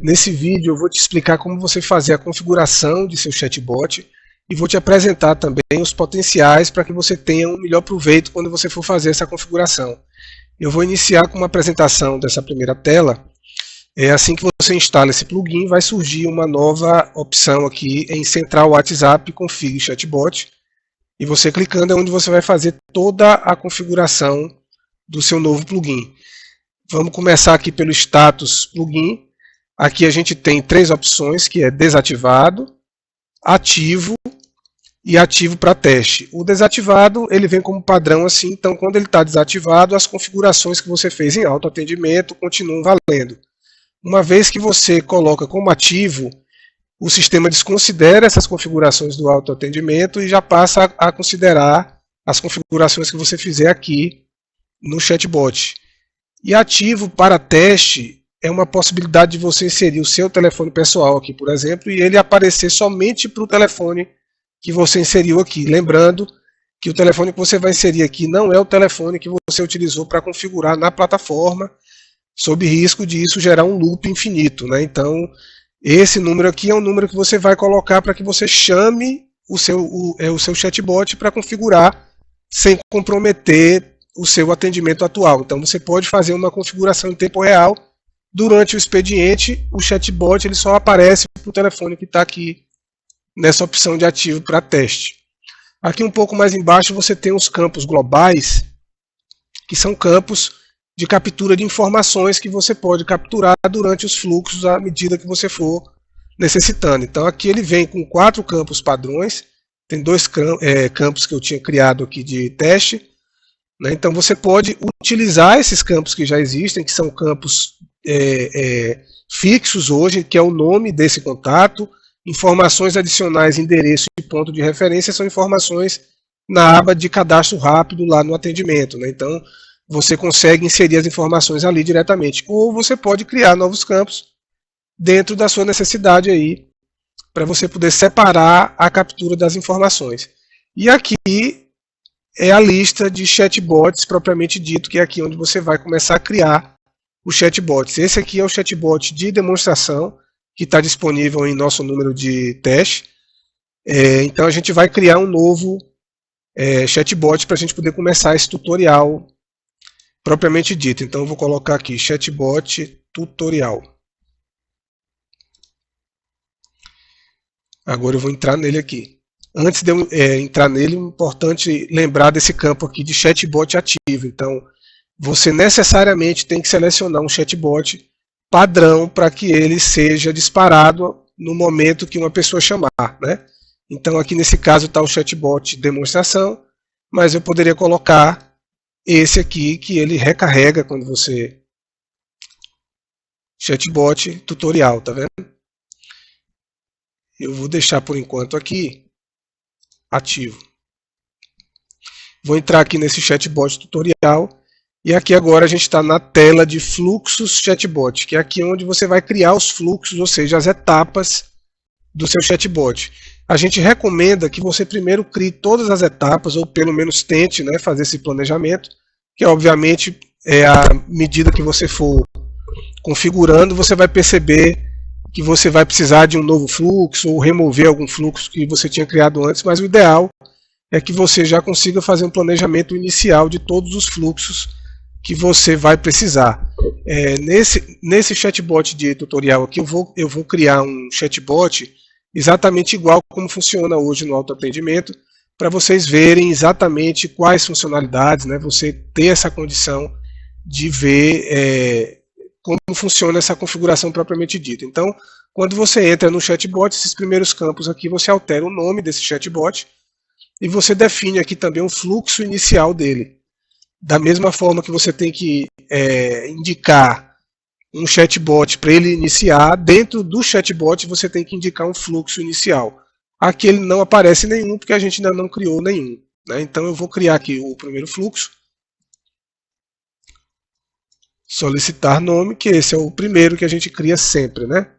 Nesse vídeo eu vou te explicar como você fazer a configuração de seu chatbot e vou te apresentar também os potenciais para que você tenha um melhor proveito quando você for fazer essa configuração. Eu vou iniciar com uma apresentação dessa primeira tela. Assim que você instala esse plugin, vai surgir uma nova opção aqui em Central WhatsApp Config Chatbot. E você clicando é onde você vai fazer toda a configuração do seu novo plugin. Vamos começar aqui pelo status plugin. Aqui a gente tem três opções, que é desativado, ativo e ativo para teste. O desativado ele vem como padrão assim, então quando ele está desativado, as configurações que você fez em autoatendimento continuam valendo. Uma vez que você coloca como ativo, o sistema desconsidera essas configurações do autoatendimento e já passa a considerar as configurações que você fizer aqui no chatbot. E ativo para teste é uma possibilidade de você inserir o seu telefone pessoal aqui, por exemplo, e ele aparecer somente para o telefone que você inseriu aqui. Lembrando que o telefone que você vai inserir aqui não é o telefone que você utilizou para configurar na plataforma, sob risco de isso gerar um loop infinito, né? Então, esse número aqui é um número que você vai colocar para que você chame o seu chatbot para configurar sem comprometer o seu atendimento atual. Então, você pode fazer uma configuração em tempo real. Durante o expediente, o chatbot ele só aparece para o telefone que está aqui nessa opção de ativo para teste. Aqui um pouco mais embaixo você tem os campos globais, que são campos de captura de informações que você pode capturar durante os fluxos à medida que você for necessitando. Então aqui ele vem com 4 campos padrões, tem 2 campos que eu tinha criado aqui de teste, né? Então você pode utilizar esses campos que já existem, que são campos fixos hoje, que é o nome desse contato, informações adicionais, endereço e ponto de referência são informações na aba de cadastro rápido lá no atendimento, né? Então você consegue inserir as informações ali diretamente. Ou você pode criar novos campos dentro da sua necessidade aí, para você poder separar a captura das informações. E aqui é a lista de chatbots propriamente dito, que é aqui onde você vai começar a criar os chatbots. Esse aqui é o chatbot de demonstração, que está disponível em nosso número de teste. Então a gente vai criar um novo chatbot para a gente poder começar esse tutorial propriamente dito. Então eu vou colocar aqui chatbot tutorial. Agora eu vou entrar nele aqui. Antes de eu entrar nele, é importante lembrar desse campo aqui de chatbot ativo. Então você necessariamente tem que selecionar um chatbot padrão para que ele seja disparado no momento que uma pessoa chamar, né? Então aqui nesse caso está o chatbot demonstração, mas eu poderia colocar esse aqui que ele recarrega quando você... Chatbot tutorial, tá vendo? Eu vou deixar por enquanto aqui ativo. Vou entrar aqui nesse chatbot tutorial e aqui agora a gente está na tela de fluxos chatbot, que é aqui onde você vai criar os fluxos, ou seja, as etapas do seu chatbot. A gente recomenda que você primeiro crie todas as etapas, ou pelo menos tente, né, fazer esse planejamento, que obviamente à medida que você for configurando, você vai perceber que você vai precisar de um novo fluxo, ou remover algum fluxo que você tinha criado antes, mas o ideal é que você já consiga fazer um planejamento inicial de todos os fluxos que você vai precisar. Nesse chatbot de tutorial aqui, eu vou criar um chatbot exatamente igual como funciona hoje no autoatendimento, para vocês verem exatamente quais funcionalidades, né, você ter essa condição de ver como funciona essa configuração propriamente dita. Então, quando você entra no chatbot, esses primeiros campos aqui, você altera o nome desse chatbot e você define aqui também o fluxo inicial dele. Da mesma forma que você tem que indicar um chatbot para ele iniciar, dentro do chatbot você tem que indicar um fluxo inicial. Aqui ele não aparece nenhum, porque a gente ainda não criou nenhum, né? Então eu vou criar aqui o primeiro fluxo. Solicitar nome, que esse é o primeiro que a gente cria sempre, né?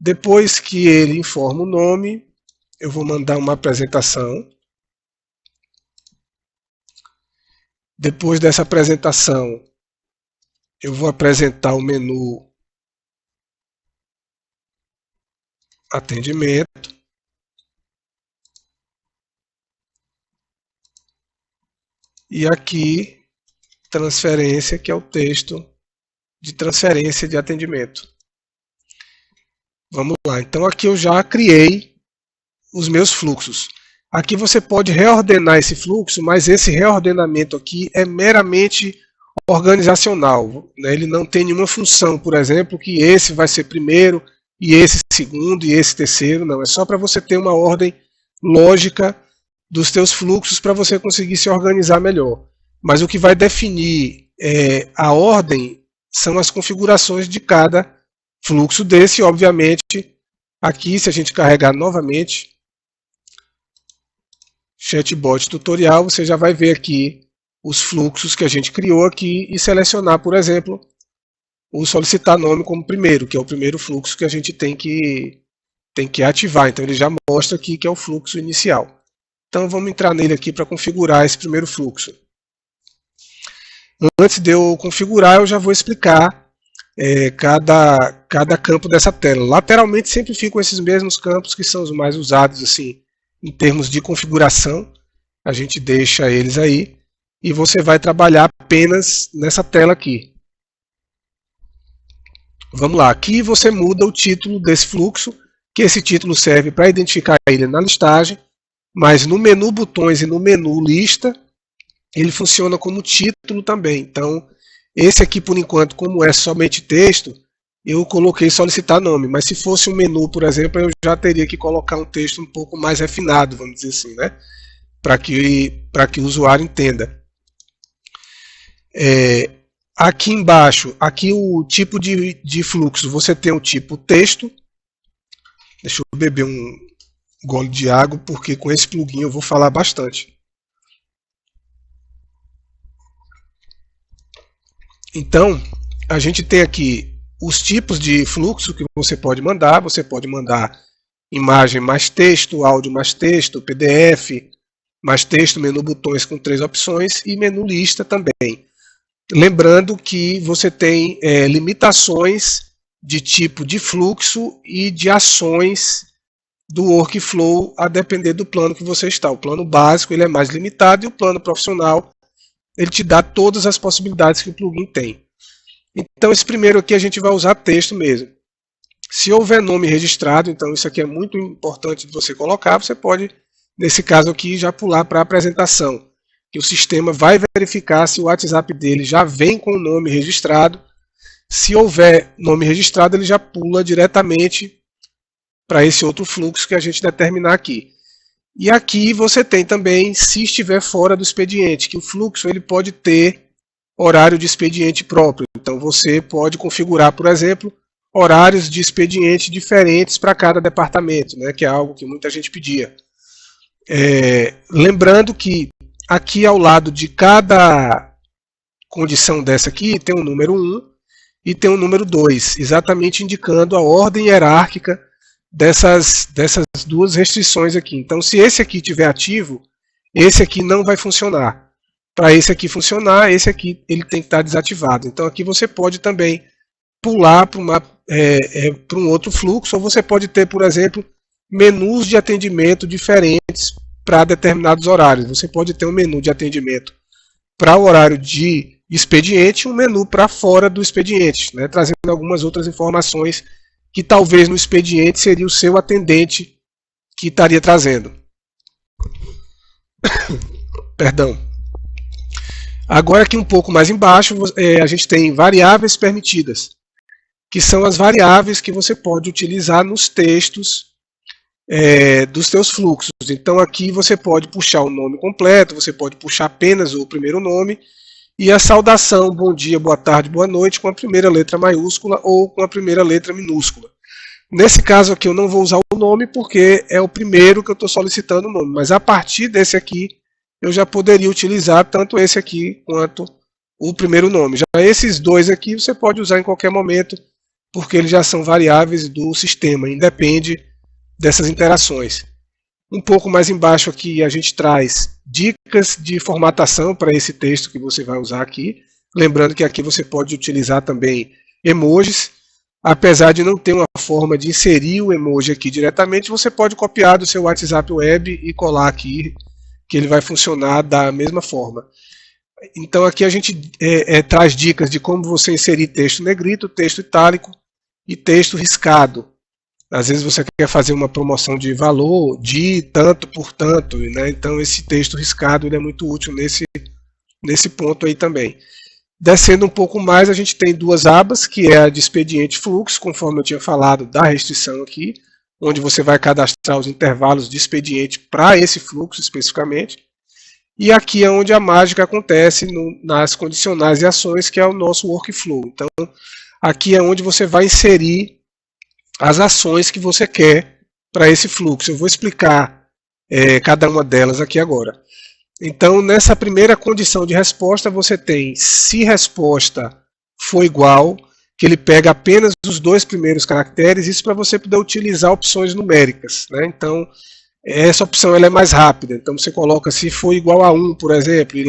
Depois que ele informa o nome, eu vou mandar uma apresentação. Depois dessa apresentação, eu vou apresentar o menu atendimento, e aqui transferência, que é o texto de transferência de atendimento. Vamos lá, então aqui eu já criei os meus fluxos. Aqui você pode reordenar esse fluxo, mas esse reordenamento aqui é meramente organizacional, né? Ele não tem nenhuma função, por exemplo, que esse vai ser primeiro, e esse segundo, e esse terceiro, não. É só para você ter uma ordem lógica dos teus fluxos para você conseguir se organizar melhor. Mas o que vai definir a ordem são as configurações de cada fluxo desse, obviamente. Aqui, se a gente carregar novamente chatbot tutorial, você já vai ver aqui os fluxos que a gente criou aqui e selecionar, por exemplo, o solicitar nome como primeiro, que é o primeiro fluxo que a gente tem que ativar. Então ele já mostra aqui que é o fluxo inicial. Então vamos entrar nele aqui para configurar esse primeiro fluxo. Antes de eu configurar, eu já vou explicar cada campo dessa tela. Lateralmente sempre ficam esses mesmos campos que são os mais usados assim, em termos de configuração. A gente deixa eles aí e você vai trabalhar apenas nessa tela aqui. Vamos lá, aqui você muda o título desse fluxo, que esse título serve para identificar ele na listagem, mas no menu botões e no menu lista, ele funciona como título também. Então, esse aqui por enquanto, como é somente texto, eu coloquei solicitar nome, mas se fosse um menu, por exemplo, eu já teria que colocar um texto um pouco mais refinado, vamos dizer assim, né? Para que o usuário entenda. Aqui embaixo, aqui o tipo de fluxo, você tem o tipo texto. Deixa eu beber um gole de água, porque com esse plugin eu vou falar bastante. Então, a gente tem aqui os tipos de fluxo que você pode mandar. Você pode mandar imagem mais texto, áudio mais texto, PDF mais texto, menu botões com 3 opções e menu lista também. Lembrando que você tem limitações de tipo de fluxo e de ações do workflow a depender do plano que você está. O plano básico ele é mais limitado e o plano profissional ele te dá todas as possibilidades que o plugin tem. Então esse primeiro aqui a gente vai usar texto mesmo. Se houver nome registrado, então isso aqui é muito importante de você colocar, você pode, nesse caso aqui, já pular para a apresentação. Que o sistema vai verificar se o WhatsApp dele já vem com o nome registrado. Se houver nome registrado, ele já pula diretamente para esse outro fluxo que a gente determinar aqui. E aqui você tem também, se estiver fora do expediente, que o fluxo ele pode ter horário de expediente próprio. Então você pode configurar, por exemplo, horários de expediente diferentes para cada departamento, né, que é algo que muita gente pedia. Lembrando que aqui ao lado de cada condição dessa aqui tem um número 1 e tem um número 2, exatamente indicando a ordem hierárquica dessas duas restrições aqui. Então se esse aqui estiver ativo, esse aqui não vai funcionar. Para esse aqui funcionar, esse aqui ele tem que estar desativado. Então aqui você pode também pular para um outro fluxo, ou você pode ter, por exemplo, menus de atendimento diferentes para determinados horários. Você pode ter um menu de atendimento para o horário de expediente e um menu para fora do expediente, né, trazendo algumas outras informações que talvez no expediente seria o seu atendente que estaria trazendo. Perdão. Agora aqui um pouco mais embaixo a gente tem variáveis permitidas, que são as variáveis que você pode utilizar nos textos dos seus fluxos. Então aqui você pode puxar o nome completo, você pode puxar apenas o primeiro nome e a saudação, bom dia, boa tarde, boa noite, com a primeira letra maiúscula ou com a primeira letra minúscula. Nesse caso aqui eu não vou usar o nome porque é o primeiro que eu estou solicitando o nome, mas a partir desse aqui eu já poderia utilizar tanto esse aqui quanto o primeiro nome. Já esses dois aqui você pode usar em qualquer momento porque eles já são variáveis do sistema, independe dessas interações. Um pouco mais embaixo aqui a gente traz dicas de formatação para esse texto que você vai usar aqui. Lembrando que aqui você pode utilizar também emojis. apesar de não ter uma forma de inserir o emoji aqui diretamente, você pode copiar do seu WhatsApp Web e colar aqui, que ele vai funcionar da mesma forma. Então aqui a gente traz dicas de como você inserir texto negrito, texto itálico e texto riscado. Às vezes você quer fazer uma promoção de valor de tanto por tanto, né? Então esse texto riscado ele é muito útil nesse ponto aí também. Descendo um pouco mais, a gente tem duas abas, que é a de expediente fluxo, conforme eu tinha falado da restrição aqui, onde você vai cadastrar os intervalos de expediente para esse fluxo especificamente. E aqui é onde a mágica acontece nas condicionais e ações, que é o nosso workflow. Então, aqui é onde você vai inserir as ações que você quer para esse fluxo. Eu vou explicar cada uma delas aqui agora. Então, nessa primeira condição de resposta, você tem se resposta for igual, que ele pega apenas os dois primeiros caracteres, isso para você poder utilizar opções numéricas, né? Então, essa opção ela é mais rápida. Então, você coloca se for igual a 1, por exemplo, e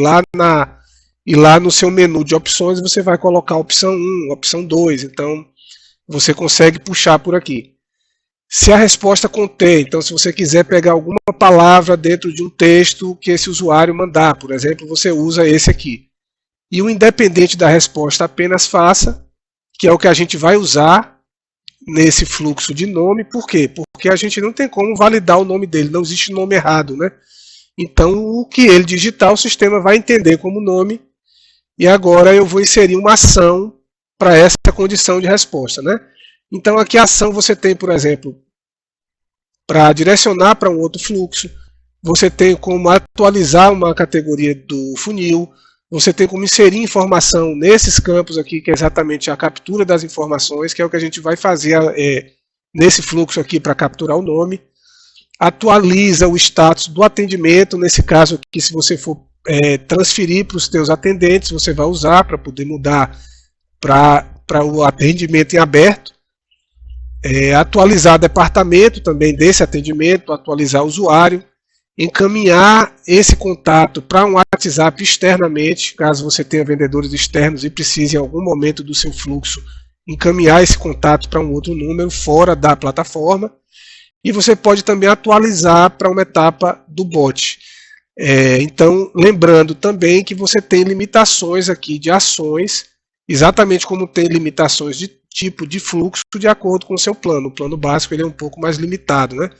lá no seu menu de opções você vai colocar a opção 1, a opção 2. Então, você consegue puxar por aqui. Se a resposta contém, então se você quiser pegar alguma palavra dentro de um texto que esse usuário mandar, por exemplo, você usa esse aqui. E o independente da resposta apenas faça, que é o que a gente vai usar nesse fluxo de nome. Por quê? Porque a gente não tem como validar o nome dele, não existe nome errado, né? Então o que ele digitar, o sistema vai entender como nome, e agora eu vou inserir uma ação para essa condição de resposta, né? Então aqui a ação você tem, por exemplo, para direcionar para um outro fluxo, você tem como atualizar uma categoria do funil, você tem como inserir informação nesses campos aqui, que é exatamente a captura das informações, que é o que a gente vai fazer nesse fluxo aqui para capturar o nome. Atualiza o status do atendimento, nesse caso aqui, se você for transferir para os seus atendentes, você vai usar para poder mudar para o atendimento em aberto. Atualizar departamento também desse atendimento, atualizar o usuário, encaminhar esse contato para um WhatsApp externamente, caso você tenha vendedores externos e precise em algum momento do seu fluxo encaminhar esse contato para um outro número fora da plataforma. E você pode também atualizar para uma etapa do bot. Então, lembrando também que você tem limitações aqui de ações, exatamente como tem limitações de tipo de fluxo de acordo com o seu plano. O plano básico ele é um pouco mais limitado, né?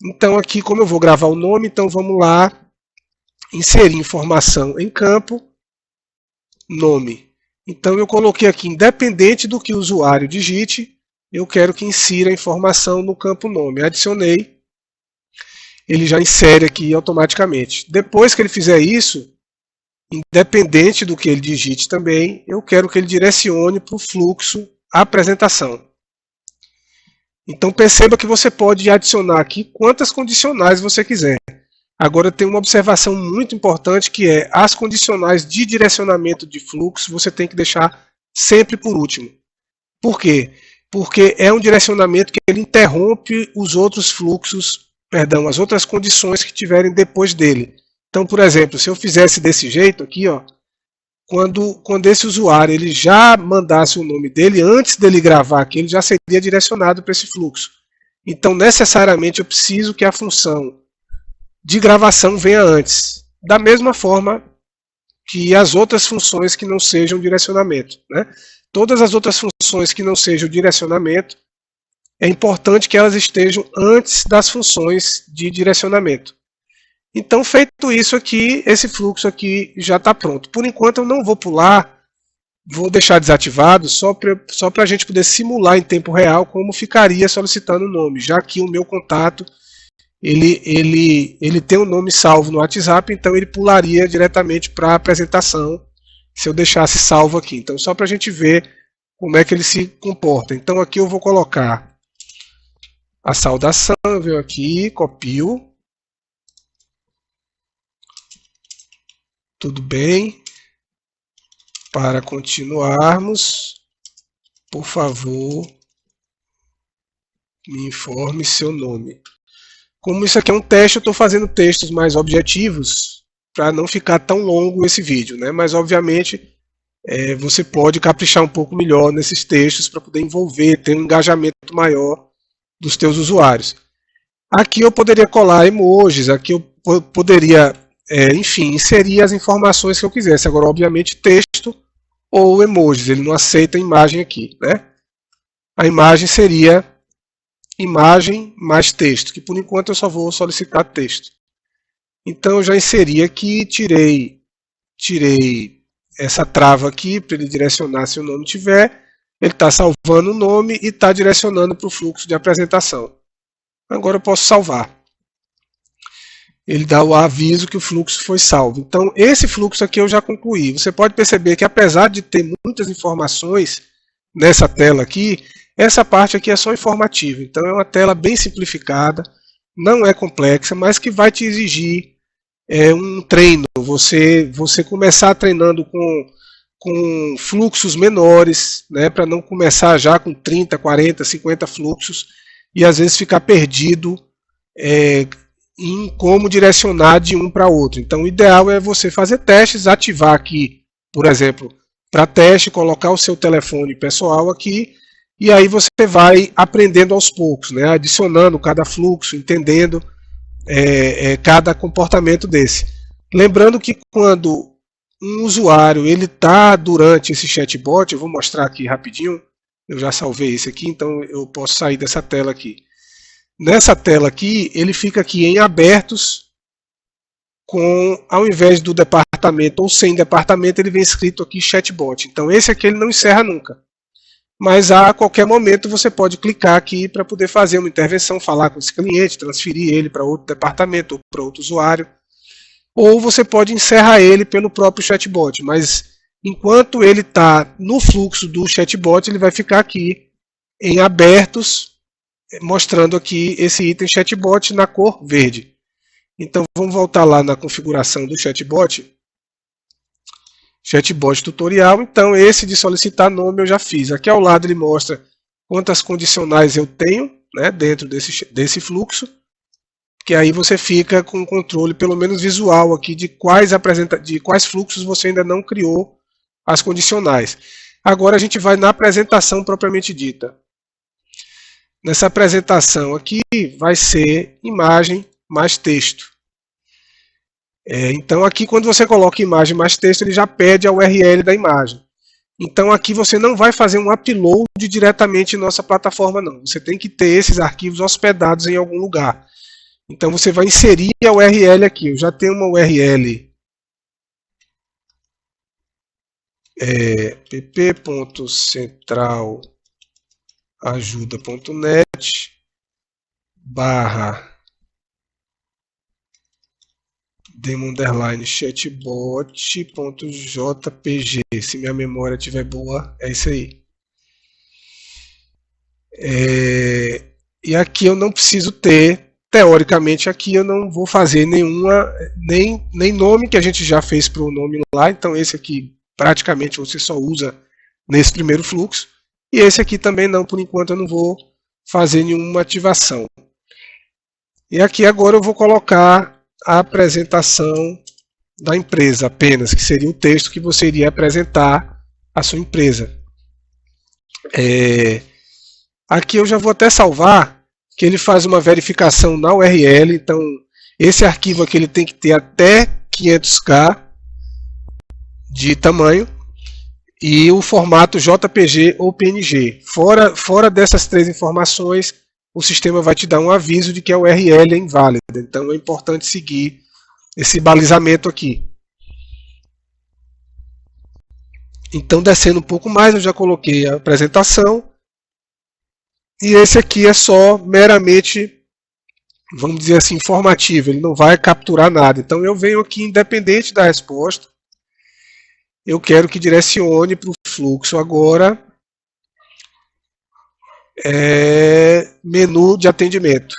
Então aqui, como eu vou gravar o nome, então vamos lá, inserir informação em campo, nome. Então eu coloquei aqui, independente do que o usuário digite, eu quero que insira a informação no campo nome. Adicionei, ele já insere aqui automaticamente. Depois que ele fizer isso, independente do que ele digite também, eu quero que ele direcione para o fluxo apresentação. Então perceba que você pode adicionar aqui quantas condicionais você quiser. Agora tem uma observação muito importante, que é as condicionais de direcionamento de fluxo você tem que deixar sempre por último. Por quê? Porque é um direcionamento que ele interrompe os outros fluxos, perdão, as outras condições que tiverem depois dele. Então, por exemplo, se eu fizesse desse jeito aqui, ó, quando esse usuário ele já mandasse o nome dele, antes dele gravar aqui, ele já seria direcionado para esse fluxo. Então, necessariamente, eu preciso que a função de gravação venha antes. Da mesma forma que as outras funções que não sejam direcionamento, né? Todas as outras funções que não sejam direcionamento, é importante que elas estejam antes das funções de direcionamento. Então, feito isso aqui, esse fluxo aqui já está pronto. Por enquanto eu não vou pular, vou deixar desativado só para a gente poder simular em tempo real como ficaria solicitando o nome, já que o meu contato ele tem o nome salvo no WhatsApp, então ele pularia diretamente para a apresentação se eu deixasse salvo aqui. Então, só para a gente ver como é que ele se comporta. Então, aqui eu vou colocar a saudação, eu venho aqui, copio. Tudo bem? Para continuarmos, por favor, me informe seu nome. Como isso aqui é um teste, eu estou fazendo textos mais objetivos para não ficar tão longo esse vídeo, né? Mas obviamente você pode caprichar um pouco melhor nesses textos para poder envolver, ter um engajamento maior dos teus usuários. Aqui eu poderia colar emojis, aqui eu poderia, enfim, inserir as informações que eu quisesse. Agora, obviamente, texto ou emojis, ele não aceita imagem aqui, né? A imagem seria imagem mais texto, que por enquanto eu só vou solicitar texto. Então eu já inseri aqui, tirei essa trava aqui para ele direcionar se o nome tiver. Ele está salvando o nome e está direcionando para o fluxo de apresentação. Agora eu posso salvar. Ele dá o aviso que o fluxo foi salvo. Então esse fluxo aqui eu já concluí. Você pode perceber que apesar de ter muitas informações nessa tela aqui, essa parte aqui é só informativa. Então é uma tela bem simplificada, não é complexa, mas que vai te exigir um treino. Você começar treinando com fluxos menores, né, para não começar já com 30, 40, 50 fluxos e às vezes ficar perdido em como direcionar de um para outro. Então o ideal é você fazer testes, ativar aqui, por exemplo, para teste, colocar o seu telefone pessoal aqui, e aí você vai aprendendo aos poucos, né, adicionando cada fluxo, entendendo cada comportamento desse. Lembrando que quando um usuário ele está durante esse chatbot, eu vou mostrar aqui rapidinho, eu já salvei esse aqui, então eu posso sair dessa tela aqui. Nessa tela aqui, ele fica aqui em abertos, ao invés do departamento ou sem departamento, ele vem escrito aqui chatbot. Então esse aqui ele não encerra nunca. Mas a qualquer momento você pode clicar aqui para poder fazer uma intervenção, falar com esse cliente, transferir ele para outro departamento ou para outro usuário. Ou você pode encerrar ele pelo próprio chatbot, mas enquanto ele está no fluxo do chatbot, ele vai ficar aqui em abertos, mostrando aqui esse item chatbot na cor verde. Então vamos voltar lá na configuração do chatbot. Chatbot tutorial, então esse de solicitar nome eu já fiz. Aqui ao lado ele mostra quantas condicionais eu tenho, né, dentro desse fluxo, que aí você fica com controle pelo menos visual aqui de quais fluxos você ainda não criou as condicionais. Agora a gente vai na apresentação propriamente dita. Nessa apresentação aqui vai ser imagem mais texto. Então aqui quando você coloca imagem mais texto, ele já pede a URL da imagem. Então aqui você não vai fazer um upload diretamente em nossa plataforma não. Você tem que ter esses arquivos hospedados em algum lugar. Então você vai inserir a URL aqui. Eu já tenho uma URL pp.centralajuda.net /demo_chatbot.jpg. Se minha memória estiver boa, é isso aí. E aqui eu não preciso ter, teoricamente aqui eu não vou fazer nem nome, que a gente já fez para o nome lá, então esse aqui praticamente você só usa nesse primeiro fluxo, e esse aqui também não, por enquanto eu não vou fazer nenhuma ativação. E aqui agora eu vou colocar a apresentação da empresa apenas, que seria o texto que você iria apresentar à sua empresa. Aqui eu já vou até salvar, que ele faz uma verificação na URL, então esse arquivo aqui ele tem que ter até 500K de tamanho, e o formato JPG ou PNG. Fora dessas três informações, o sistema vai te dar um aviso de que a URL é inválida. Então é importante seguir esse balizamento aqui. Então descendo um pouco mais, eu já coloquei a apresentação. E esse aqui é só meramente, vamos dizer assim, informativo. Ele não vai capturar nada. Então eu venho aqui, independente da resposta, eu quero que direcione para o fluxo agora menu de atendimento.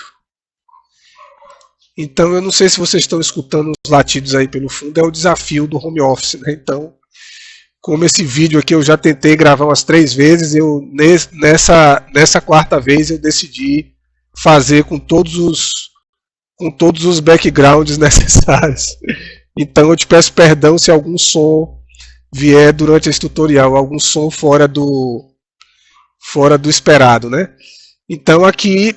Então eu não sei se vocês estão escutando os latidos aí pelo fundo, é o desafio do home office, né? Então, como esse vídeo aqui eu já tentei gravar umas 3 vezes, nessa quarta vez eu decidi fazer com todos os backgrounds necessários. Então eu te peço perdão se algum som vier durante esse tutorial algum som fora do esperado, né? Então aqui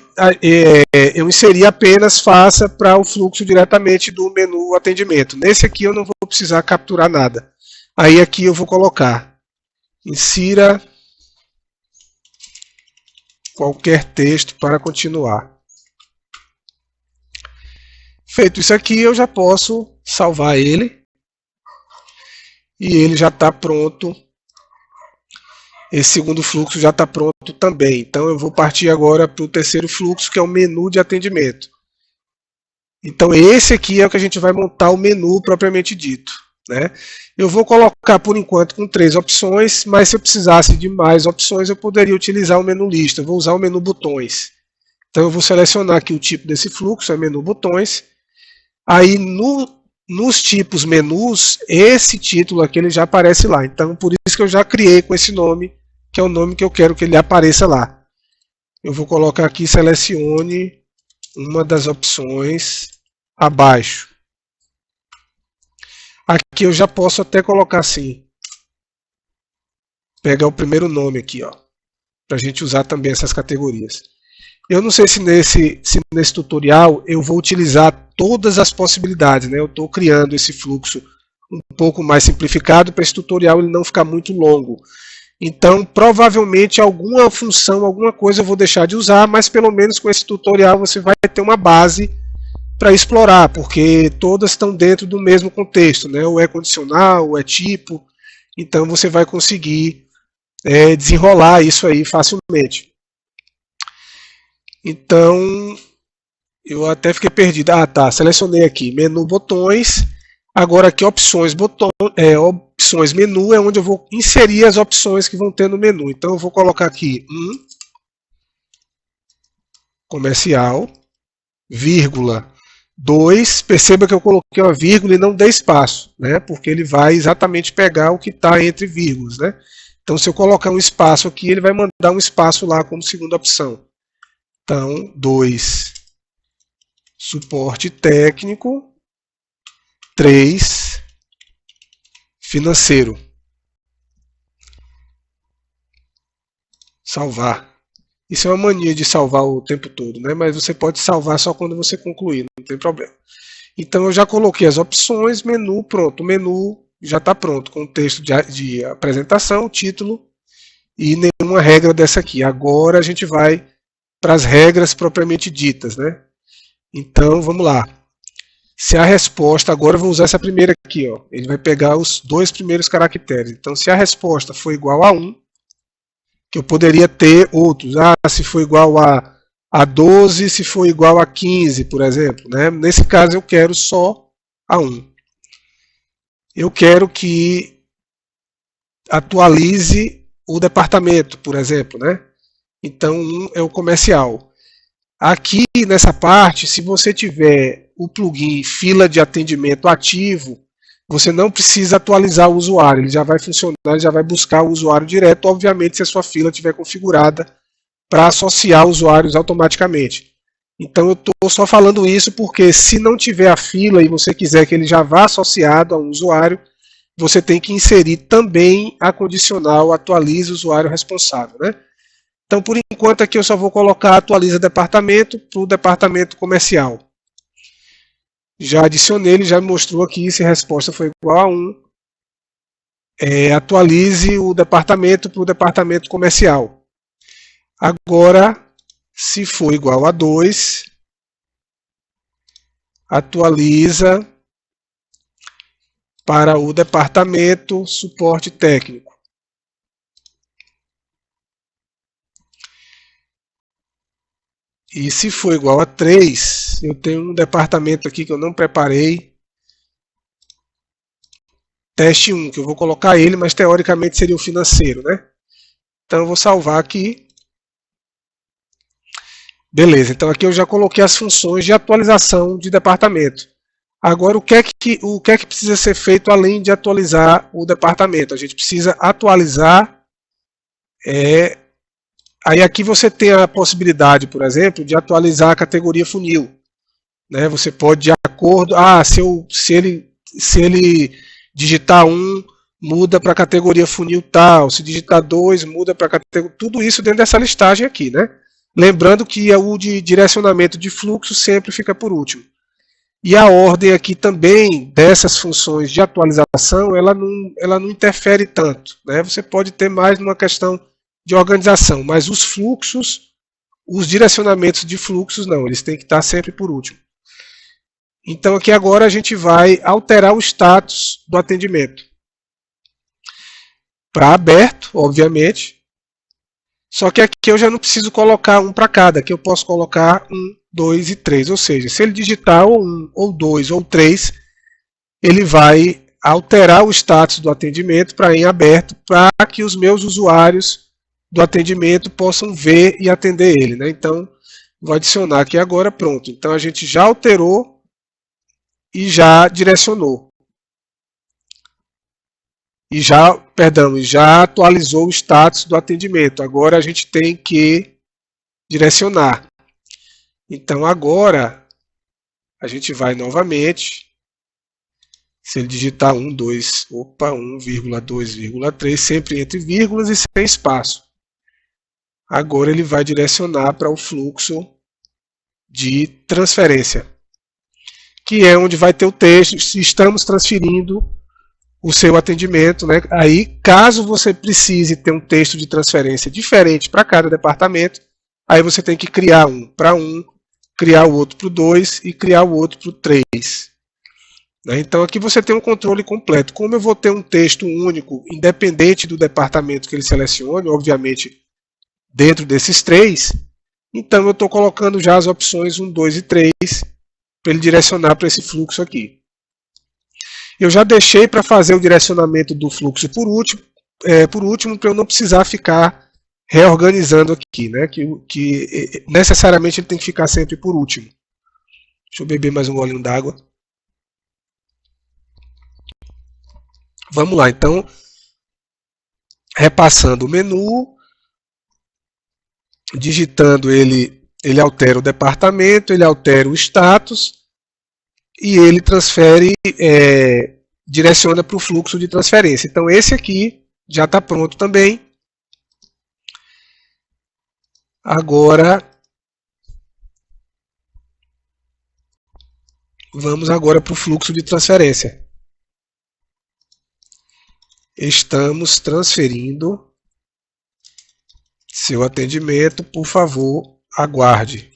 eu inseri apenas faça para o fluxo diretamente do menu atendimento. Nesse aqui eu não vou precisar capturar nada. Aí aqui eu vou colocar insira qualquer texto para continuar. Feito isso aqui, eu já posso salvar ele. E ele já está pronto. Esse segundo fluxo já está pronto também. Então eu vou partir agora para o terceiro fluxo, que é o menu de atendimento. Então esse aqui é o que a gente vai montar o menu propriamente dito, né? Eu vou colocar por enquanto com 3 opções, mas se eu precisasse de mais opções, eu poderia utilizar o menu lista. Eu vou usar o menu botões. Então eu vou selecionar aqui o tipo desse fluxo, é menu botões. Aí nos tipos menus, esse título aqui ele já aparece lá. Então por isso que eu já criei com esse nome, que é o nome que eu quero que ele apareça lá. Eu vou colocar aqui, selecione uma das opções abaixo. Aqui eu já posso até colocar assim. Pegar o primeiro nome aqui, ó, para a gente usar também essas categorias. Eu não sei se nesse tutorial eu vou utilizar todas as possibilidades, né? Eu estou criando esse fluxo um pouco mais simplificado para esse tutorial ele não ficar muito longo. Então, provavelmente alguma função, alguma coisa eu vou deixar de usar, mas pelo menos com esse tutorial você vai ter uma base para explorar, porque todas estão dentro do mesmo contexto, né? Ou é condicional, ou é tipo, então você vai conseguir desenrolar isso aí facilmente. Então, eu até fiquei perdido. Ah, tá, selecionei aqui, menu botões, agora aqui opções, opções menu é onde eu vou inserir as opções que vão ter no menu. Então eu vou colocar aqui comercial, vírgula, 2, perceba que eu coloquei uma vírgula e não dei espaço, né? Porque ele vai exatamente pegar o que está entre vírgulas, né? Então se eu colocar um espaço aqui, ele vai mandar um espaço lá como segunda opção. Então, 2, suporte técnico, 3, financeiro. Salvar. Isso é uma mania de salvar o tempo todo, né? Mas você pode salvar só quando você concluir, não tem problema. Então eu já coloquei as opções, menu, pronto. O menu já está pronto, com o texto de apresentação, título e nenhuma regra dessa aqui. Agora a gente vai para as regras propriamente ditas, né? Então vamos lá. Se a resposta, agora eu vou usar essa primeira aqui, ó. Ele vai pegar os 2 primeiros caracteres. Então se a resposta for igual a 1, que eu poderia ter outros. Ah, se for igual a 12, se for igual a 15, por exemplo, né? Nesse caso eu quero só a 1. Eu quero que atualize o departamento, por exemplo, né? Então 1 é o comercial. Aqui nessa parte, se você tiver o plugin fila de atendimento ativo, você não precisa atualizar o usuário, ele já vai funcionar, ele já vai buscar o usuário direto, obviamente se a sua fila estiver configurada para associar usuários automaticamente. Então eu estou só falando isso porque se não tiver a fila e você quiser que ele já vá associado a um usuário, você tem que inserir também a condicional atualize o usuário responsável, né? Então por enquanto aqui eu só vou colocar atualiza departamento para o departamento comercial. Já adicionei, ele já me mostrou aqui se a resposta foi igual a 1. Atualize o departamento para o departamento comercial. Agora, se for igual a 2, atualiza para o departamento suporte técnico. E se for igual a 3, eu tenho um departamento aqui que eu não preparei. Teste 1, que eu vou colocar ele, mas teoricamente seria o financeiro, né? Então eu vou salvar aqui. Beleza, então aqui eu já coloquei as funções de atualização de departamento. Agora o que é que precisa ser feito além de atualizar o departamento? A gente precisa atualizar... Aí aqui você tem a possibilidade, por exemplo, de atualizar a categoria funil. Né? Você pode, de acordo... se ele digitar 1 muda para a categoria funil tal, se digitar 2, muda para a categoria, tudo isso dentro dessa listagem aqui, né? Lembrando que o de direcionamento de fluxo sempre fica por último. E a ordem aqui também dessas funções de atualização, ela não interfere tanto, né? Você pode ter mais numa questão de organização, mas os fluxos, os direcionamentos de fluxos não, eles têm que estar sempre por último. Então aqui agora a gente vai alterar o status do atendimento. Para aberto, obviamente. Só que aqui eu já não preciso colocar um para cada, aqui eu posso colocar 1, 2 e 3. Ou seja, se ele digitar ou 1, ou 2, ou 3, ele vai alterar o status do atendimento para em aberto, para que os meus usuários do atendimento possam ver e atender ele, né? Então, vou adicionar aqui agora, pronto. Então, a gente já alterou e já direcionou. Já atualizou o status do atendimento. Agora a gente tem que direcionar. Então agora a gente vai novamente. Se ele digitar 1, 2, opa, 1,2,3, sempre entre vírgulas e sem espaço. Agora ele vai direcionar para o fluxo de transferência, que é onde vai ter o texto, se estamos transferindo o seu atendimento, né? Aí, caso você precise ter um texto de transferência diferente para cada departamento, aí você tem que criar um para um, criar o outro para o 2 e criar o outro para o 3. Né? Então aqui você tem um controle completo. Como eu vou ter um texto único, independente do departamento que ele selecione, obviamente dentro desses 3, então eu estou colocando já as opções 1, 2 e 3 para ele direcionar para esse fluxo aqui. Eu já deixei para fazer o direcionamento do fluxo por último, para eu não precisar ficar reorganizando aqui, né? Que necessariamente ele tem que ficar sempre por último. Deixa eu beber mais um golinho d'água. Vamos lá, então, repassando o menu, digitando ele altera o departamento, ele altera o status e ele transfere, direciona para o fluxo de transferência. Então esse aqui já está pronto também. Agora, vamos agora para o fluxo de transferência. Estamos transferindo seu atendimento, por favor, aguarde.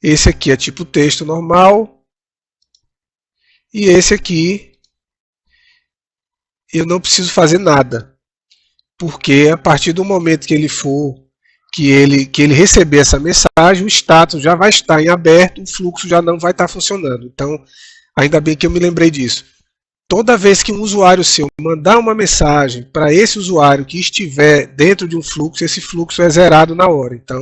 Esse aqui é tipo texto normal. E esse aqui eu não preciso fazer nada. Porque a partir do momento que ele receber essa mensagem, o status já vai estar em aberto, o fluxo já não vai estar funcionando. Então, ainda bem que eu me lembrei disso. Toda vez que um usuário seu mandar uma mensagem para esse usuário que estiver dentro de um fluxo, esse fluxo é zerado na hora. Então,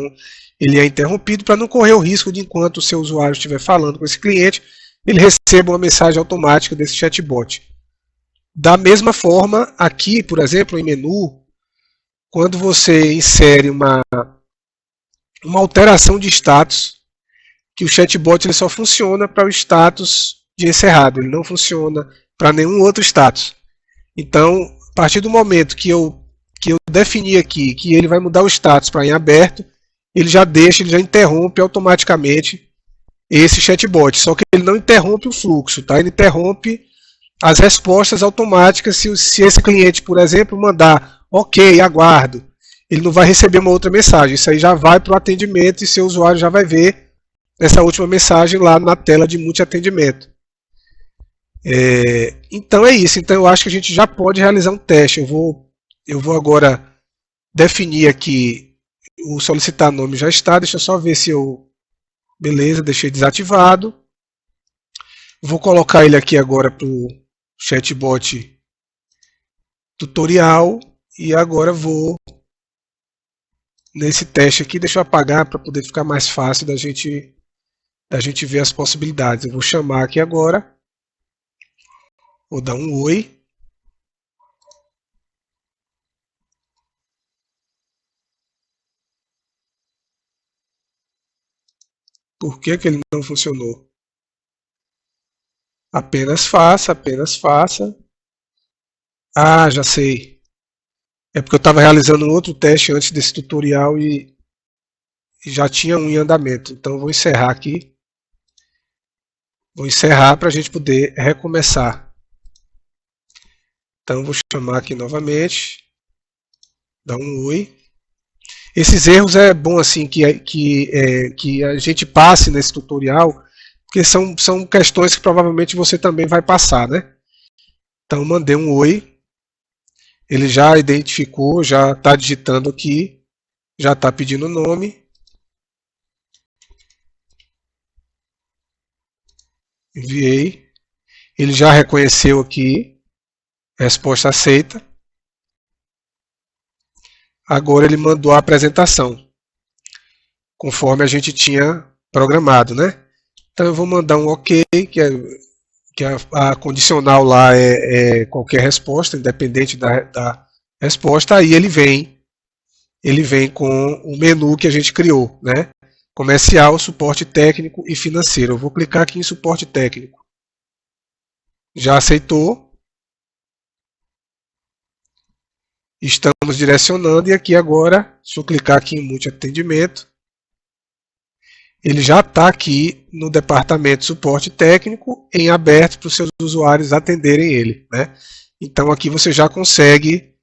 ele é interrompido para não correr o risco de, enquanto o seu usuário estiver falando com esse cliente, ele receba uma mensagem automática desse chatbot. Da mesma forma, aqui, por exemplo, em menu, quando você insere uma alteração de status, que o chatbot ele só funciona para o status de encerrado, ele não funciona para nenhum outro status. Então, a partir do momento que eu definir aqui que ele vai mudar o status para em aberto, ele já interrompe automaticamente esse chatbot. Só que ele não interrompe o fluxo, tá? Ele interrompe as respostas automáticas se esse cliente, por exemplo, mandar ok, aguardo. Ele não vai receber uma outra mensagem. Isso aí já vai para o atendimento e seu usuário já vai ver essa última mensagem lá na tela de multiatendimento. Então é isso. Então eu acho que a gente já pode realizar um teste. Eu vou agora definir aqui o solicitar nome já está. Deixa eu só ver se eu... Beleza, deixei desativado. Vou colocar ele aqui agora para o chatbot tutorial. E agora vou nesse teste aqui. Deixa eu apagar para poder ficar mais fácil da gente ver as possibilidades. Eu vou chamar aqui agora. Vou dar um oi. Por que ele não funcionou? Apenas faça, apenas faça. Ah, já sei. É porque eu estava realizando um outro teste antes desse tutorial e já tinha um em andamento. Então eu vou encerrar aqui. Vou encerrar para a gente poder recomeçar. Então vou chamar aqui novamente. Dar um oi. Esses erros é bom assim que a gente passe nesse tutorial, porque são questões que provavelmente você também vai passar, né? Então mandei um oi, ele já identificou, já está digitando aqui, já está pedindo o nome. Enviei, ele já reconheceu aqui, resposta aceita. Agora ele mandou a apresentação, conforme a gente tinha programado, né? Então eu vou mandar um OK, que a condicional lá é qualquer resposta, independente da resposta, aí ele vem com o menu que a gente criou, né? Comercial, suporte técnico e financeiro. Eu vou clicar aqui em suporte técnico. Já aceitou. Estamos direcionando e aqui agora, se eu clicar aqui em multi-atendimento, ele já está aqui no departamento de suporte técnico em aberto para os seus usuários atenderem ele, né? Então aqui você já consegue,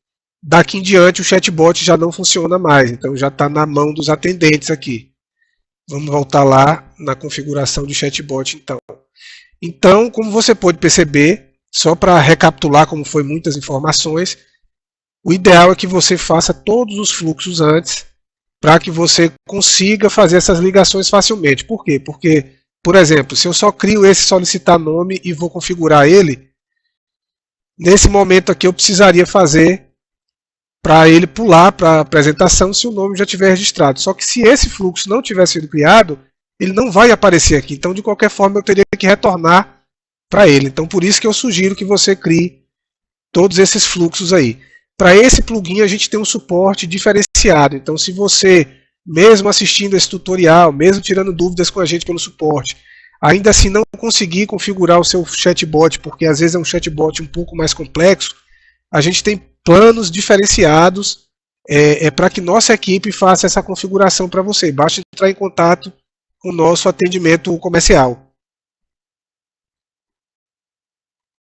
daqui em diante o chatbot já não funciona mais, então já está na mão dos atendentes aqui. Vamos voltar lá na configuração de chatbot então. Então, como você pode perceber, só para recapitular como foi muitas informações, o ideal é que você faça todos os fluxos antes, para que você consiga fazer essas ligações facilmente. Por quê? Porque, por exemplo, se eu só crio esse solicitar nome e vou configurar ele, nesse momento aqui eu precisaria fazer para ele pular para a apresentação se o nome já tiver registrado. Só que se esse fluxo não tiver sido criado, ele não vai aparecer aqui. Então, de qualquer forma, eu teria que retornar para ele. Então, por isso que eu sugiro que você crie todos esses fluxos aí. Para esse plugin a gente tem um suporte diferenciado, então se você, mesmo assistindo esse tutorial, mesmo tirando dúvidas com a gente pelo suporte, ainda assim não conseguir configurar o seu chatbot, porque às vezes é um chatbot um pouco mais complexo, a gente tem planos diferenciados para que nossa equipe faça essa configuração para você. Basta entrar em contato com o nosso atendimento comercial.